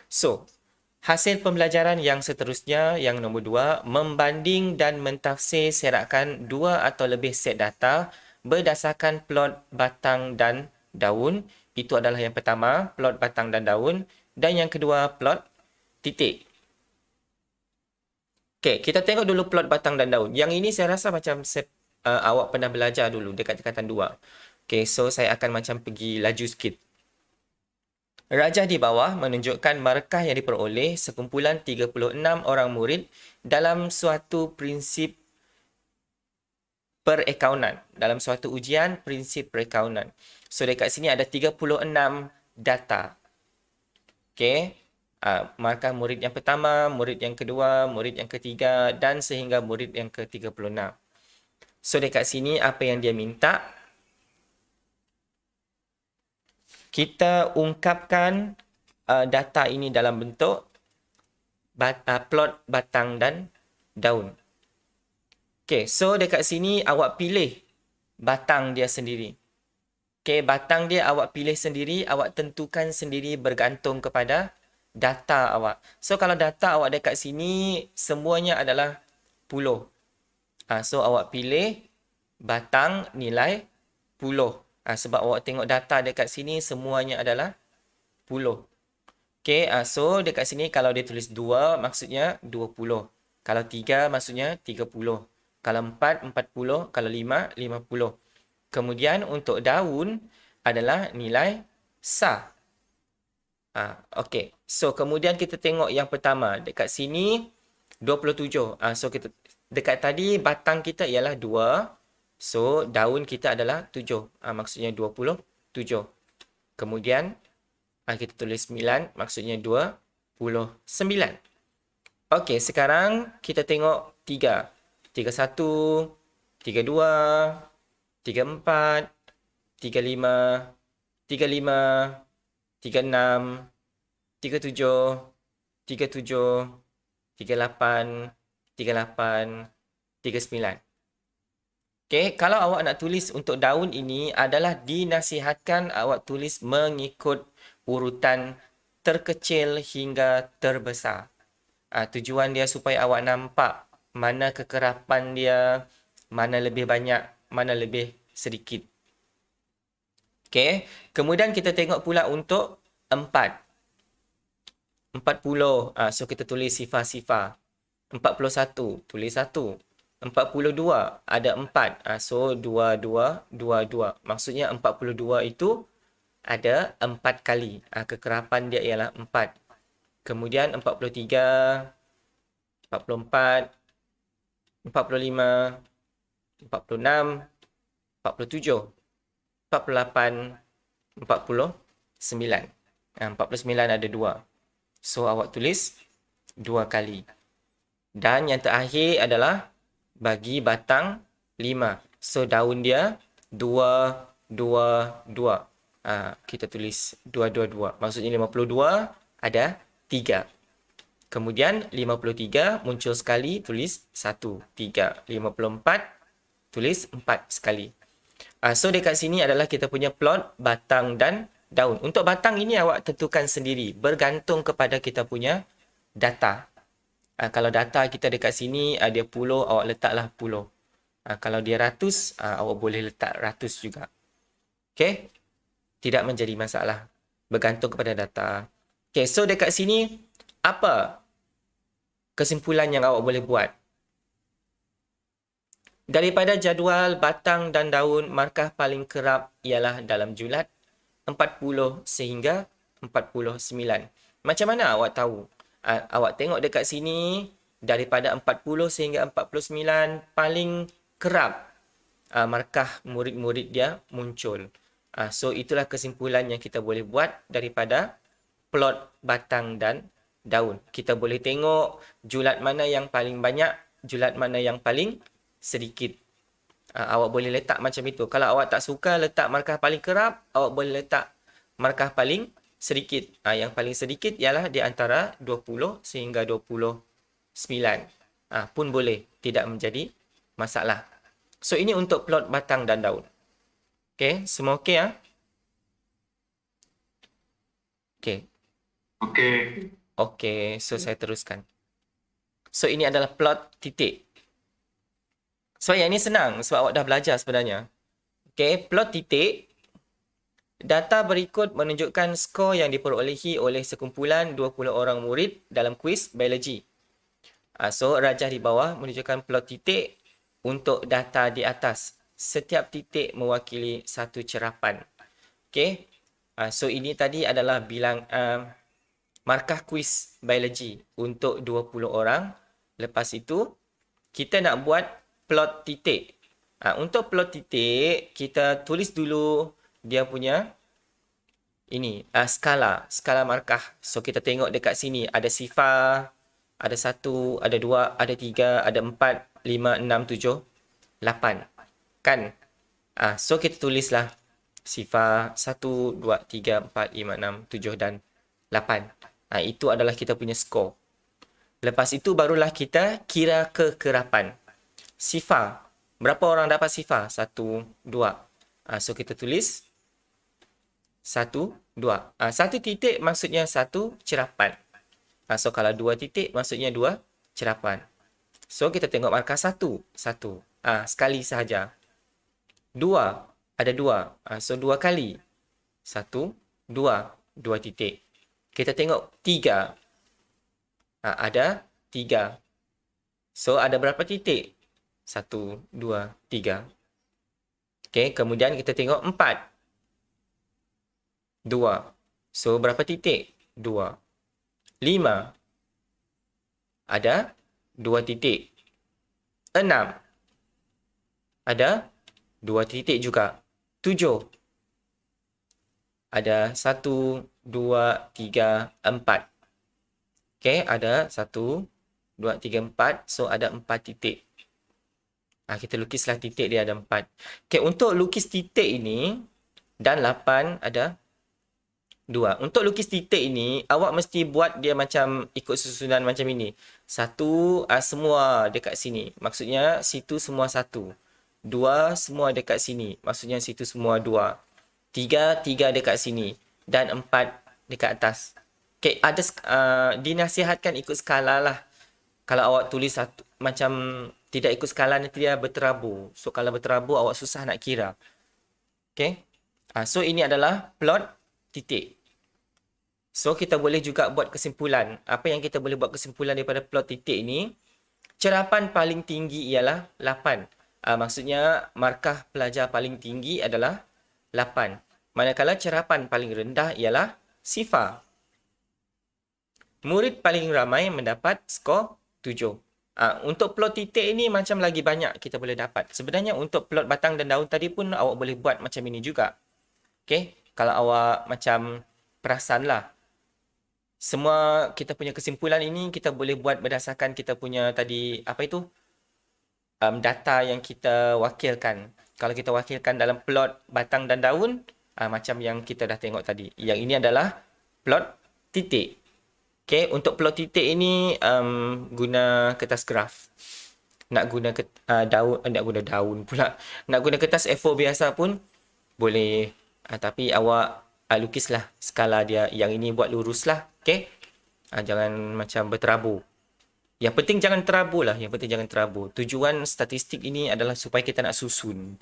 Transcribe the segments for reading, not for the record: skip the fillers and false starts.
So, hasil pembelajaran yang seterusnya, yang nombor 2, membanding dan mentafsir serakan 2 atau lebih set data berdasarkan plot batang dan daun. Itu adalah yang pertama, plot batang dan daun. Dan yang kedua, plot titik. Okey, kita tengok dulu plot batang dan daun. Yang ini saya rasa macam awak pernah belajar dulu dekat tingkatan 2. Okey, so saya akan macam pergi laju sikit. Rajah di bawah menunjukkan markah yang diperoleh sekumpulan 36 orang murid dalam suatu prinsip perakaunan. Dalam suatu ujian prinsip perakaunan. So dekat sini ada 36 data. Okey. Markah murid yang pertama, murid yang kedua, murid yang ketiga dan sehingga murid yang ke-36. So dekat sini apa yang dia minta? Kita ungkapkan data ini dalam bentuk plot batang dan daun. Okay, so dekat sini awak pilih batang dia sendiri. Okay, batang dia awak pilih sendiri, awak tentukan sendiri bergantung kepada data awak. So kalau data awak dekat sini semuanya adalah puluh. So awak pilih batang nilai puluh. Sebab awak tengok data dekat sini semuanya adalah puluh. Okay, so dekat sini kalau dia tulis 2 maksudnya 20. Kalau 3 maksudnya 30. Kalau 4, 40. Kalau 5, 50. Kemudian untuk daun adalah nilai sah. Okay, so kemudian kita tengok yang pertama. Dekat sini 27. So kita dekat tadi batang kita ialah 2. So daun kita adalah 7. Maksudnya 27. Kemudian kita tulis 9, maksudnya 29. Okey, sekarang kita tengok 3. 31, 32, 34, 35, 35, 36, 37, 37, 38, 38, 39. Okey, kalau awak nak tulis untuk daun ini adalah dinasihatkan awak tulis mengikut urutan terkecil hingga terbesar. Tujuan dia supaya awak nampak mana kekerapan dia, mana lebih banyak, mana lebih sedikit. Okey, kemudian kita tengok pula untuk 4. 40, so kita tulis sifar-sifar. 41, tulis 1. 42, ada 4. So 2, 2, 2, 2. Maksudnya 42 itu ada 4 kali. Kekerapan dia ialah 4. Kemudian 43, 44, 45, 46, 47, 48, 49. 49 ada 2. So awak tulis 2 kali. Dan yang terakhir adalah bagi batang 5. So daun dia 2, 2, 2. Kita tulis 2, 2, 2. Maksudnya 52 ada 3. Kemudian 53 muncul sekali, tulis 1, 3. 54 tulis 4 sekali. So dekat sini adalah kita punya plot batang dan daun. Untuk batang ini awak tentukan sendiri bergantung kepada kita punya data. Kalau data kita dekat sini dia puluh, awak letaklah puluh. Kalau dia ratus, awak boleh letak ratus juga. Okay? Tidak menjadi masalah. Bergantung kepada data. Okay, so dekat sini, apa kesimpulan yang awak boleh buat? Daripada jadual batang dan daun, markah paling kerap ialah dalam julat 40 sehingga 49. Macam mana awak tahu? Awak tengok dekat sini, daripada 40 sehingga 49, paling kerap markah murid-murid dia muncul. So itulah kesimpulan yang kita boleh buat daripada plot batang dan daun. Kita boleh tengok julat mana yang paling banyak, julat mana yang paling sedikit. Awak boleh letak macam itu. Kalau awak tak suka letak markah paling kerap, awak boleh letak markah paling sedikit. Yang paling sedikit ialah di antara 20 sehingga 29. Pun boleh. Tidak menjadi masalah. So ini untuk plot batang dan daun. Okay, semua okey ya? Okay. Okey. Okey, so saya teruskan. So ini adalah plot titik. So yang ini senang sebab awak dah belajar sebenarnya. Okey, plot titik. Data berikut menunjukkan skor yang diperolehi oleh sekumpulan 20 orang murid dalam kuis biologi. So rajah di bawah menunjukkan plot titik untuk data di atas. Setiap titik mewakili satu cerapan. Okey. So ini tadi adalah markah kuis biologi untuk 20 orang. Lepas itu kita nak buat plot titik. Untuk plot titik kita tulis dulu dia punya skala markah. So kita tengok dekat sini ada sifar, ada 1, ada 2, ada 3, ada 4, 5, 6, 7, 8. Kan? So kita tulislah sifar 1, 2, 3, 4, 5, 6, 7 dan 8. Itu adalah kita punya skor. Lepas itu barulah kita kira kekerapan. Sifar. Berapa orang dapat sifar? 1, 2. So kita tulis 1, 2. 1 titik maksudnya 1 cerapan. So kalau 2 titik maksudnya 2 cerapan. So kita tengok markah 1. 1. Sekali sahaja. 2. Ada 2. So 2 kali. 1, 2. 2 titik. Kita tengok 3. Ada 3. So ada berapa titik? 1, 2, 3. Okay, kemudian kita tengok 4. 2. So berapa titik? 2. 5. Ada 2 titik. 6. Ada 2 titik juga. 7. Ada 1, 2, 3, 4. Okay, ada 1, 2, 3, 4. So ada 4 titik. Kita lukislah titik dia ada 4. Okay, untuk lukis titik ini dan 8 ada 2. Untuk lukis titik ini, awak mesti buat dia macam ikut susunan macam ini. 1, semua dekat sini. Maksudnya situ semua 1. 2, semua dekat sini. Maksudnya situ semua 2. 3, 3 dekat sini. Dan 4 dekat atas. Okay, ada dinasihatkan ikut skala lah. Kalau awak tulis satu, macam tidak ikut skala nanti dia berterabur. So kalau berterabur awak susah nak kira. Okay. So ini adalah plot titik. So kita boleh juga buat kesimpulan. Apa yang kita boleh buat kesimpulan daripada plot titik ini? Cerapan paling tinggi ialah 8. Maksudnya markah pelajar paling tinggi adalah 8. Manakala cerapan paling rendah ialah sifar. Murid paling ramai mendapat skor 7. Untuk plot titik ini macam lagi banyak kita boleh dapat. Sebenarnya untuk plot batang dan daun tadi pun awak boleh buat macam ini juga. Okay? Kalau awak macam perasan lah. Semua kita punya kesimpulan ini kita boleh buat berdasarkan kita punya tadi, apa itu? Data yang kita wakilkan. Kalau kita wakilkan dalam plot batang dan daun, macam yang kita dah tengok tadi. Yang ini adalah plot titik. Okay, untuk plot titik ini guna kertas graf. Nak guna nak guna daun pula. Nak guna kertas A4 biasa pun boleh. Tapi awak lukislah skala dia. Yang ini buat lurus lah. Okay. Jangan macam berterabur. Yang penting jangan terabur lah. Yang penting jangan terabur. Tujuan statistik ini adalah supaya kita nak susun.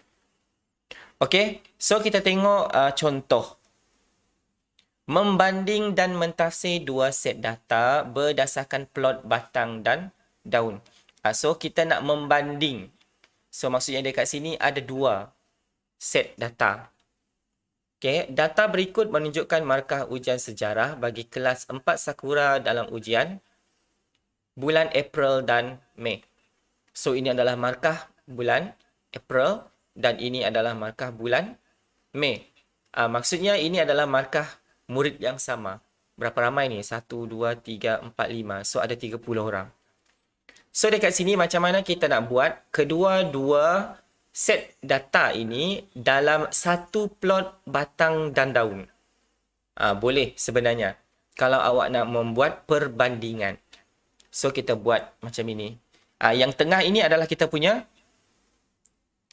Okay. So kita tengok contoh. Membanding dan mentafsir dua set data berdasarkan plot batang dan daun. So kita nak membanding. So maksudnya dekat sini ada dua set data. Okay, data berikut menunjukkan markah ujian sejarah bagi kelas 4 Sakura dalam ujian bulan April dan Mei. So ini adalah markah bulan April dan ini adalah markah bulan Mei. Maksudnya ini adalah markah murid yang sama. Berapa ramai ni? 1, 2, 3, 4, 5. So ada 30 orang. So dekat sini macam mana kita nak buat kedua-dua set data ini dalam satu plot batang dan daun. Boleh sebenarnya. Kalau awak nak membuat perbandingan. So kita buat macam ini. Yang tengah ini adalah kita punya.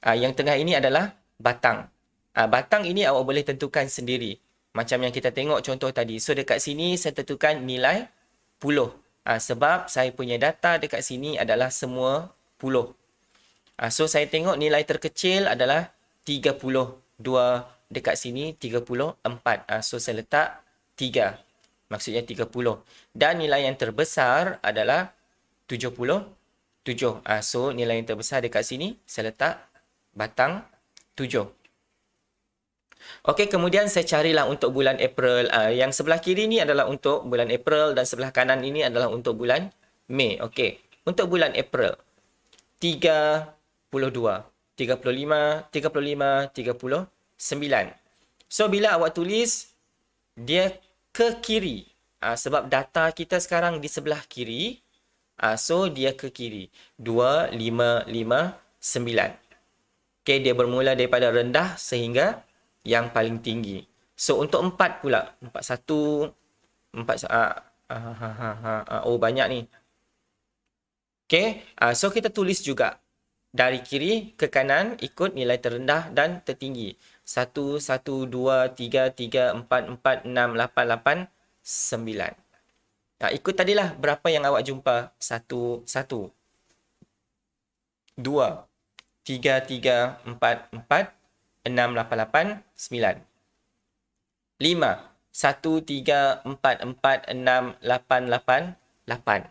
Yang tengah ini adalah batang. Batang ini awak boleh tentukan sendiri. Macam yang kita tengok contoh tadi. So dekat sini saya tentukan nilai puluh. Sebab saya punya data dekat sini adalah semua puluh. So saya tengok nilai terkecil adalah 32. Dekat sini 34. So saya letak 3. Maksudnya 30. Dan nilai yang terbesar adalah 77. So nilai yang terbesar dekat sini saya letak batang 7. Okey, kemudian saya carilah untuk bulan April. Yang sebelah kiri ni adalah untuk bulan April dan sebelah kanan ini adalah untuk bulan Mei. Okey, untuk bulan April 32, 35, 35, 39. So bila awak tulis dia ke kiri. Sebab data kita sekarang di sebelah kiri. So dia ke kiri. 2, 5, 5, 9. Okay, dia bermula daripada rendah sehingga yang paling tinggi. So untuk 4 pula. 4, 1, 4. Oh banyak ni. Okay, so kita tulis juga. Dari kiri ke kanan ikut nilai terendah dan tertinggi. 1, 1, 2, 3, 3, 4, 4, 6, 8, 8, 9. Ikut tadilah berapa yang awak jumpa. 1, 1, 2, 3, 3, 4, 4, 6, 8, 8, 9. 5, 1, 3, 4, 4, 6, 8, 8, 8.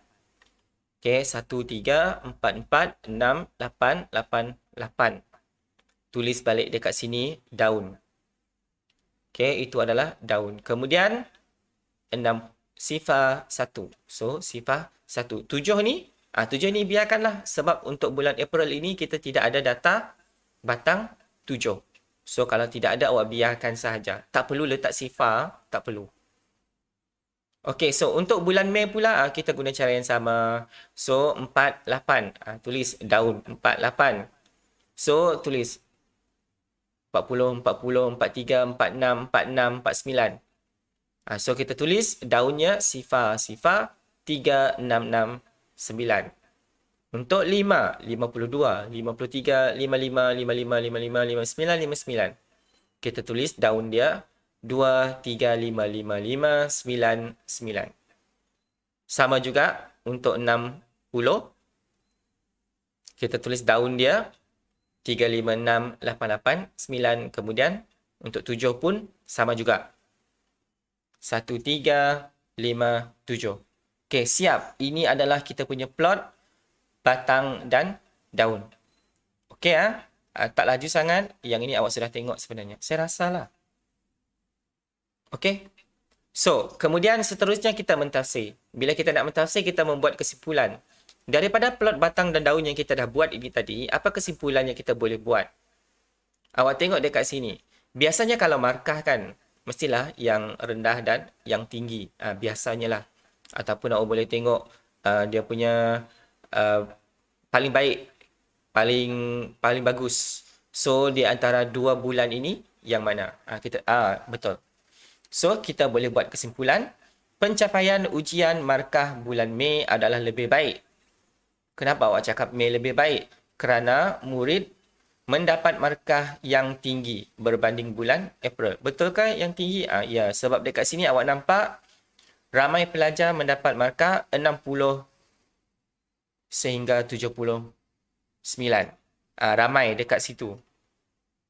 Okay, 1, 3, 4, 4, 6, 8, 8, 8. Tulis balik dekat sini daun. Okay, itu adalah daun. Kemudian 6, sifar 1. So, sifar 1. 7 ni, 7 ni biarkanlah. Sebab untuk bulan April ini kita tidak ada data batang 7. So, kalau tidak ada awak biarkan sahaja. Tak perlu letak sifar, tak perlu. Okey, so untuk bulan Mei pula kita guna cara yang sama. So 48, tulis daun 48. So tulis 40, 40, 43, 46, 46, 49. So kita tulis daunnya sifar 3, 6, 6, 9. Untuk 5, 52, 53, 55, 55, 55, 59, 59. Kita tulis daun dia 2, 3, 5, 5, 5, 9, 9. Sama juga untuk 60. Kita tulis daun dia 3, 5, 6, 8, 8, 9. Kemudian untuk 7 pun sama juga. 1, 3, 5, 7. Okey, siap. Ini adalah kita punya plot batang dan daun. Okey tak laju sangat. Yang ini awak sudah tengok sebenarnya. Saya rasalah. Okey. So, kemudian seterusnya kita mentafsir. Bila kita nak mentafsir, kita membuat kesimpulan. Daripada plot batang dan daun yang kita dah buat ini tadi, apa kesimpulan yang kita boleh buat? Awak tengok dekat sini. Biasanya kalau markah kan, mestilah yang rendah dan yang tinggi. Biasanya lah. Ataupun awak boleh tengok dia punya paling baik, paling bagus. So, di antara 2 bulan ini, yang mana? Betul. So, kita boleh buat kesimpulan, pencapaian ujian markah bulan Mei adalah lebih baik. Kenapa awak cakap Mei lebih baik? Kerana murid mendapat markah yang tinggi berbanding bulan April. Betulkah yang tinggi? Ya, sebab dekat sini awak nampak ramai pelajar mendapat markah 60 sehingga 79. Ramai dekat situ.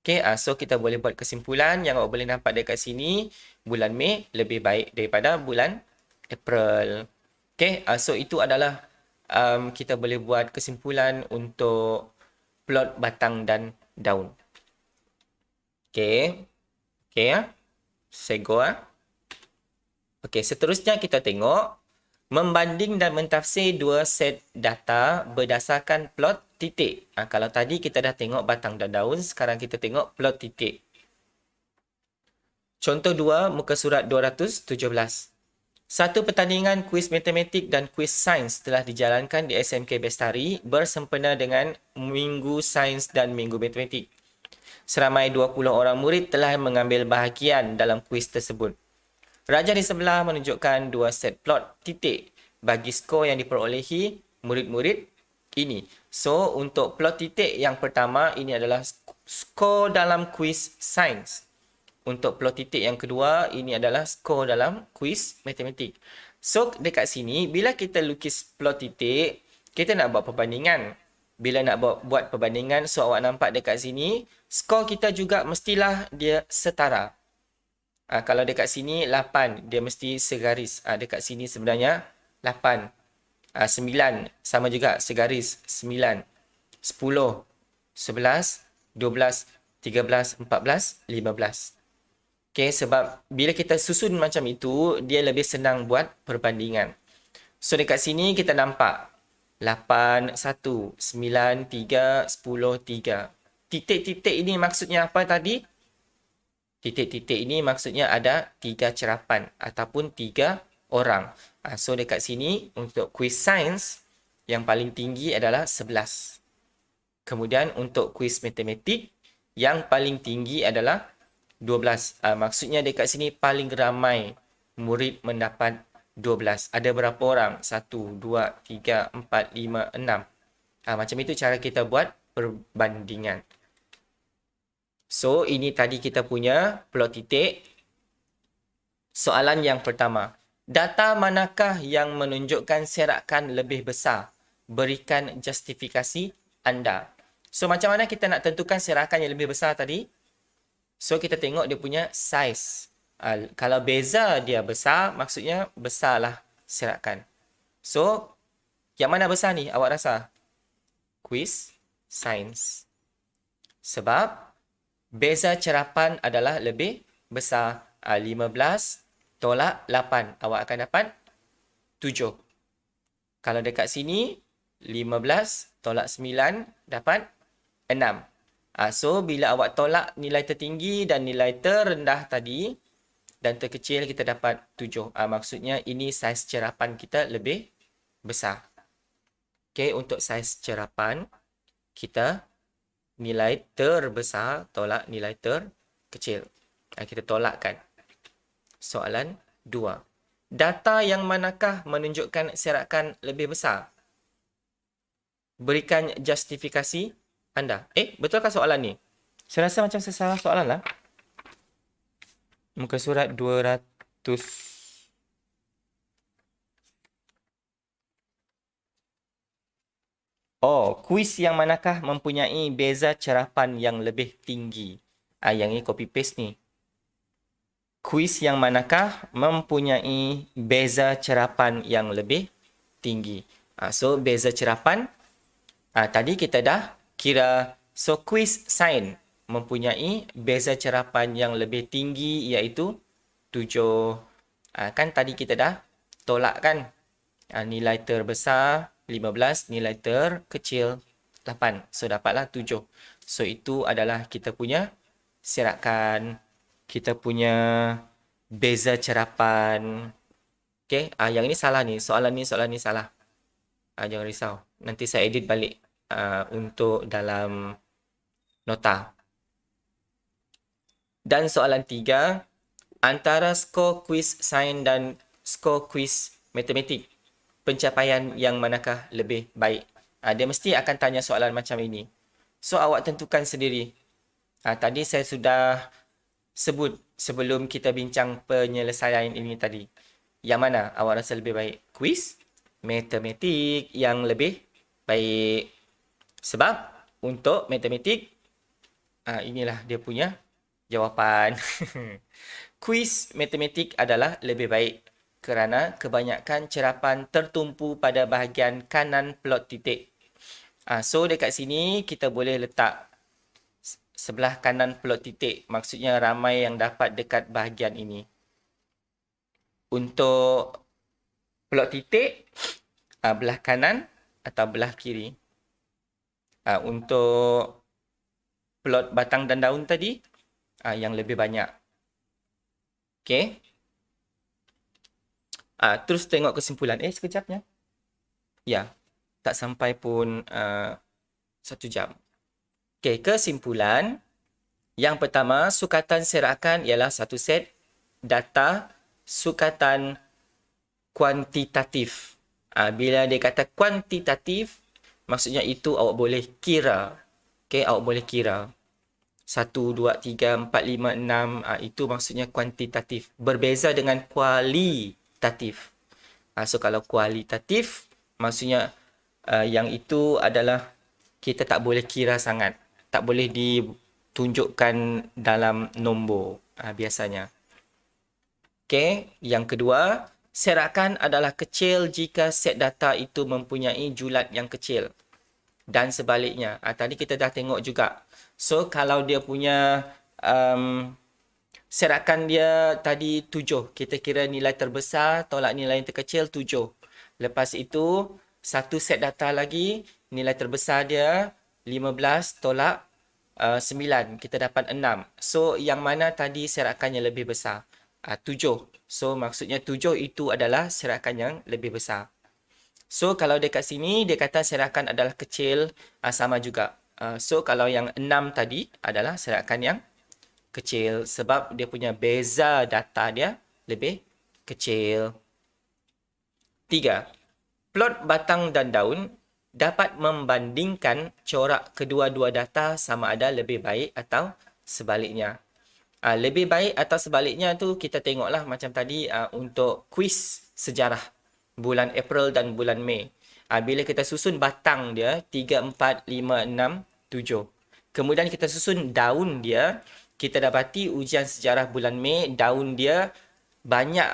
Okay, so kita boleh buat kesimpulan yang awak boleh nampak dekat sini, bulan Mei lebih baik daripada bulan April. Okay, so itu adalah kita boleh buat kesimpulan untuk plot batang dan daun. Okay, saya go. Okay, seterusnya kita tengok membanding dan mentafsir 2 set data berdasarkan plot titik. Kalau tadi kita dah tengok batang dan daun, sekarang kita tengok plot titik. Contoh 2, muka surat 217. Satu pertandingan kuis matematik dan kuis sains telah dijalankan di SMK Bestari bersempena dengan Minggu Sains dan Minggu Matematik. Seramai 20 orang murid telah mengambil bahagian dalam kuis tersebut. Raja di sebelah menunjukkan 2 set plot titik bagi skor yang diperolehi murid-murid ini. So, untuk plot titik yang pertama, ini adalah skor dalam kuis sains. untuk plot titik yang kedua, ini adalah skor dalam kuis matematik. So, dekat sini, bila kita lukis plot titik, kita nak buat perbandingan. Bila nak buat perbandingan, so awak nampak dekat sini, skor kita juga mestilah dia setara. Kalau dekat sini 8, dia mesti segaris. Dekat sini sebenarnya 8. 9, sama juga segaris. 9, 10, 11, 12, 13, 14, 15. Okay, sebab bila kita susun macam itu, dia lebih senang buat perbandingan. So, dekat sini kita nampak 8, 1, 9, 3, 10, 3. Titik-titik ini maksudnya apa tadi? Titik-titik ini maksudnya ada 3 cerapan ataupun 3 orang. So, dekat sini untuk kuis sains, yang paling tinggi adalah 11. Kemudian untuk kuis matematik, yang paling tinggi adalah 12. Maksudnya dekat sini paling ramai murid mendapat 12. Ada berapa orang? 1, 2, 3, 4, 5, 6. Macam itu cara kita buat perbandingan. So, ini tadi kita punya plot titik. Soalan yang pertama. Data manakah yang menunjukkan serakan lebih besar? Berikan justifikasi anda. So, macam mana kita nak tentukan serakan yang lebih besar tadi? So, kita tengok dia punya size. Kalau beza dia besar, maksudnya besarlah serakan. So, yang mana besar ni awak rasa? Quiz Science. Sebab beza cerapan adalah lebih besar. 15 tolak 8. Awak akan dapat 7. Kalau dekat sini, 15 tolak 9 dapat 6. So, bila awak tolak nilai tertinggi dan nilai terendah tadi dan terkecil, kita dapat 7. Maksudnya ini saiz cerapan kita lebih besar. Okay, untuk saiz cerapan, kita nilai terbesar tolak nilai terkecil. Kita tolakkan. Soalan 2. Data yang manakah menunjukkan serakan lebih besar? Berikan justifikasi anda. Betulkah soalan ni? Saya rasa macam saya salah soalan lah. Muka surat 200. Kuis yang manakah mempunyai beza cerapan yang lebih tinggi? Yang ini copy paste ni. Kuis yang manakah mempunyai beza cerapan yang lebih tinggi? So, beza cerapan. Tadi kita dah kira. So, kuis sains mempunyai beza cerapan yang lebih tinggi iaitu 7. Kan tadi kita dah tolak kan? Nilai terbesar 15, nilai terkecil 8. So, dapatlah 7. So, itu adalah kita punya serakan. Kita punya beza cerapan. Okay, yang ini salah ni. Soalan ni salah. Jangan risau. Nanti saya edit balik untuk dalam nota. Dan soalan 3. Antara skor kuis sains dan skor kuis matematik, pencapaian yang manakah lebih baik? Dia mesti akan tanya soalan macam ini. So, awak tentukan sendiri. Tadi saya sudah sebut sebelum kita bincang penyelesaian ini tadi. Yang mana awak rasa lebih baik? Kuis matematik yang lebih baik. Sebab untuk matematik, inilah dia punya jawapan. Kuis matematik adalah lebih baik kerana kebanyakan cerapan tertumpu pada bahagian kanan plot titik. So, dekat sini kita boleh letak sebelah kanan plot titik. Maksudnya ramai yang dapat dekat bahagian ini. Untuk plot titik, belah kanan atau belah kiri. Untuk plot batang dan daun tadi, yang lebih banyak. Okay. Terus tengok kesimpulan. Sekejapnya. Ya, tak sampai pun 1 jam. Okay, kesimpulan. Yang pertama, sukatan serakan ialah satu set data sukatan kuantitatif. Bila dia kata kuantitatif, maksudnya itu awak boleh kira. Okay, awak boleh kira. 1, 2, 3, 4, 5, 6. Itu maksudnya kuantitatif. Berbeza dengan kualitatif. So, kalau kualitatif, maksudnya yang itu adalah kita tak boleh kira sangat. Tak boleh ditunjukkan dalam nombor biasanya. Okey, yang kedua, serakan adalah kecil jika set data itu mempunyai julat yang kecil. Dan sebaliknya. Tadi kita dah tengok juga. So, kalau dia punya serakan dia tadi 7. Kita kira nilai terbesar tolak nilai yang terkecil 7. Lepas itu, satu set data lagi, nilai terbesar dia 15 tolak 9. Kita dapat 6. So, yang mana tadi serakannya lebih besar? 7. So, maksudnya 7 itu adalah serakan yang lebih besar. So, kalau dekat sini, dia kata serakan adalah kecil, sama juga. So, kalau yang 6 tadi adalah serakan yang kecil sebab dia punya beza data dia lebih kecil. 3. Plot batang dan daun dapat membandingkan corak kedua-dua data sama ada lebih baik atau sebaliknya. Lebih baik atau sebaliknya tu kita tengoklah macam tadi untuk kuis sejarah bulan April dan bulan Mei. Bila kita susun batang dia 3, 4, 5, 6, 7. Kemudian kita susun daun dia, kita dapati ujian sejarah bulan Mei, daun dia banyak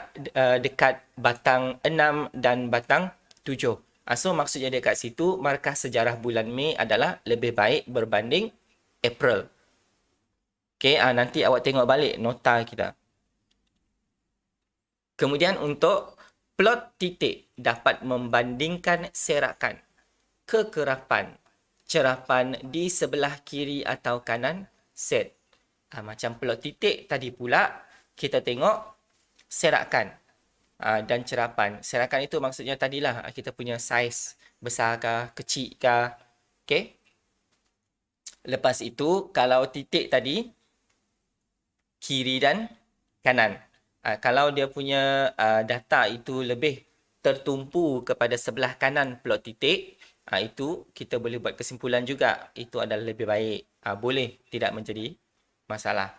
dekat batang 6 dan batang 7. So maksudnya dekat situ markah sejarah bulan Mei adalah lebih baik berbanding April. Okay, nanti awak tengok balik nota kita. Kemudian untuk plot titik dapat membandingkan serakan, kekerapan, cerapan di sebelah kiri atau kanan set. Macam plot titik tadi pula, kita tengok serakan dan cerapan. Serakan itu maksudnya tadilah kita punya saiz besar ke, kecil ke. Okay. Lepas itu, kalau titik tadi, kiri dan kanan. Kalau dia punya data itu lebih tertumpu kepada sebelah kanan plot titik, itu kita boleh buat kesimpulan juga itu adalah lebih baik. Boleh tidak menjadi masalah.